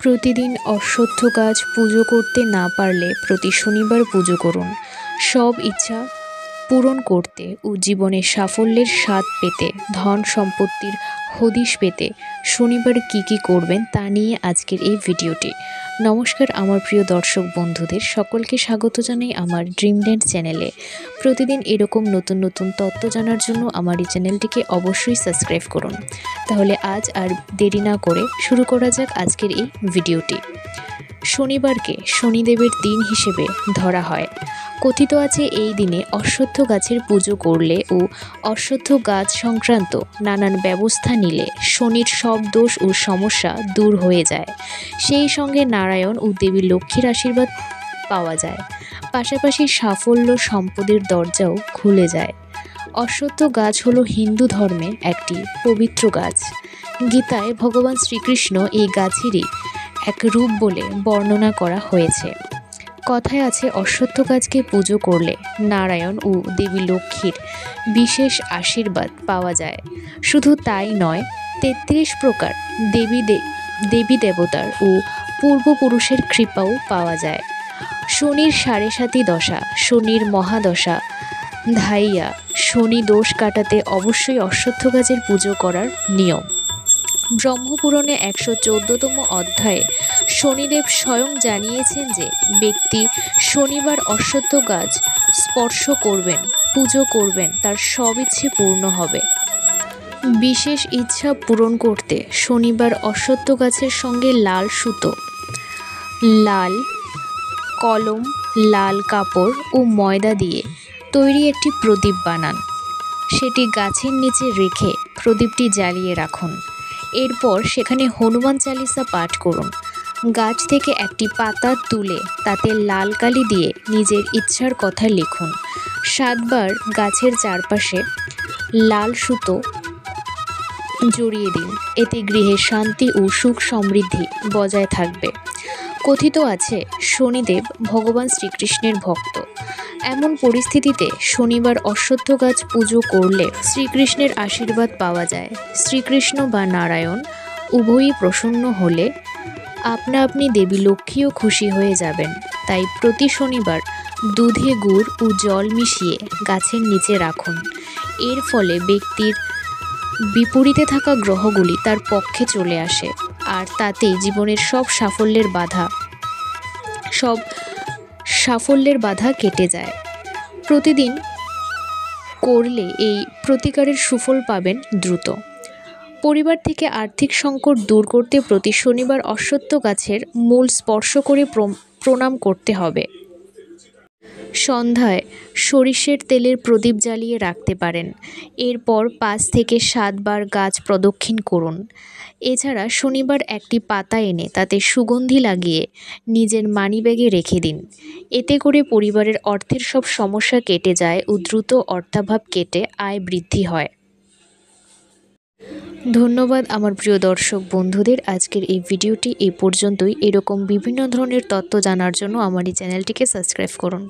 প্রতিদিন অশ্বত্থ গাছ পুজো করতে না পারলে প্রতি শনিবার পুজো করুন। সব ইচ্ছা পূরণ করতে ও জীবনে সাফল্যের স্বাদ পেতে, ধন সম্পত্তির হদিশ পেতে শনিবার কী করবেন তা নিয়ে আজকের এই ভিডিওটি। নমস্কার আমার প্রিয় দর্শক বন্ধুদের, সকলকে স্বাগত জানাই আমার ড্রিমল্যান্ড চ্যানেলে। প্রতিদিন এরকম নতুন নতুন তথ্য জানার জন্য আমার এই চ্যানেলটিকে অবশ্যই সাবস্ক্রাইব করুন। তাহলে আজ আর দেরি না করে শুরু করা যাক আজকের এই ভিডিওটি। শনিবারকে শনিদেবের দিন হিসেবে ধরা হয়। কথিত আছে এই দিনে অশ্বত্থ গাছের পুজো করলে ও অশ্বত্থ গাছ সংক্রান্ত নানান ব্যবস্থা নিলে শনির সব দোষ ও সমস্যা দূর হয়ে যায়। সেই সঙ্গে নারায়ণ ও দেবী লক্ষ্মীর আশীর্বাদ পাওয়া যায়। পাশাপাশি সাফল্য সম্পদের দরজাও খুলে যায়। অশ্বত্থ গাছ হলো হিন্দু ধর্মে একটি পবিত্র গাছ। গীতায় ভগবান শ্রীকৃষ্ণ এই গাছেরই এক রূপ বলে বর্ণনা করা হয়েছে। কথায় আছে অশ্বত্থ গাছকে পুজো করলে নারায়ণ ও দেবী লক্ষ্মীর বিশেষ আশীর্বাদ পাওয়া যায়। শুধু তাই নয়, ৩৩ প্রকার দেবী দেবতার ও পূর্বপুরুষের কৃপাও পাওয়া যায়। শনির ৭.৫ দশা, শনির মহাদশা ধাইয়া শনি দোষ কাটাতে অবশ্যই অশ্বত্থ গাছের পুজো করার নিয়ম। ব্রহ্মপুরাণে ১১৪তম অধ্যায়ে শনিদেব স্বয়ং জানিয়েছেন যে ব্যক্তি শনিবার অশ্বত্থ গাছ স্পর্শ করবেন, পুজো করবেন, তার সব ইচ্ছে পূর্ণ হবে। বিশেষ ইচ্ছা পূরণ করতে শনিবার অশ্বত্থ গাছের সঙ্গে লাল সুতো, লাল কলম, লাল কাপড় ও ময়দা দিয়ে তৈরি একটি প্রদীপ বানান। সেটি গাছের নিচে রেখে প্রদীপটি জ্বালিয়ে রাখুন। এরপর সেখানে হনুমান চালিসা পাঠ করুন। গাছ থেকে একটি পাতা তুলে তাতে লাল কালি দিয়ে নিজের ইচ্ছার কথা লিখুন। ৭ বার গাছের চারপাশে লাল সুতো জড়িয়ে দিন। এতে গৃহে শান্তি ও সুখ সমৃদ্ধি বজায় থাকবে। কথিত আছে শনিদেব ভগবান শ্রীকৃষ্ণের ভক্ত। এমন পরিস্থিতিতে শনিবার অশ্বত্থ গাছ পুজো করলে শ্রীকৃষ্ণের আশীর্বাদ পাওয়া যায়। শ্রীকৃষ্ণ বা নারায়ণ উভয়ই প্রসন্ন হলে আপনি দেবী লক্ষ্মীও খুশি হয়ে যাবেন। তাই প্রতি শনিবার দুধে গুড় ও জল মিশিয়ে গাছের নিচে রাখুন। এর ফলে ব্যক্তির বিপরীতে থাকা গ্রহগুলি তার পক্ষে চলে আসে, আর তাতেই জীবনের সব সাফল্যের বাধা কেটে যায়। প্রতিদিন করলে এই প্রতিকারের সুফল পাবেন দ্রুত। পরিবার থেকে আর্থিক সংকট দূর করতে প্রতি শনিবার অশ্বত্থ গাছের মূল স্পর্শ করে প্রণাম করতে হবে। সন্ধ্যায় সরিষের তেলের প্রদীপ জ্বালিয়ে রাখতে পারেন। এরপর ৫ থেকে ৭ বার গাছ প্রদক্ষিণ করুন। এছাড়া শনিবার একটি পাতা এনে তাতে সুগন্ধি লাগিয়ে নিজের মানিব্যাগে রেখে দিন। এতে করে পরিবারের অর্থের সব সমস্যা কেটে যায় ও দ্রুত অর্থাভাব কেটে আয় বৃদ্ধি হয়। ধন্যবাদ আমার প্রিয় দর্শক বন্ধুদের, আজকের এই ভিডিওটি এই পর্যন্তই। এরকম বিভিন্ন ধরনের তথ্য জানার জন্য আমার এই চ্যানেলটিকে সাবস্ক্রাইব করুন।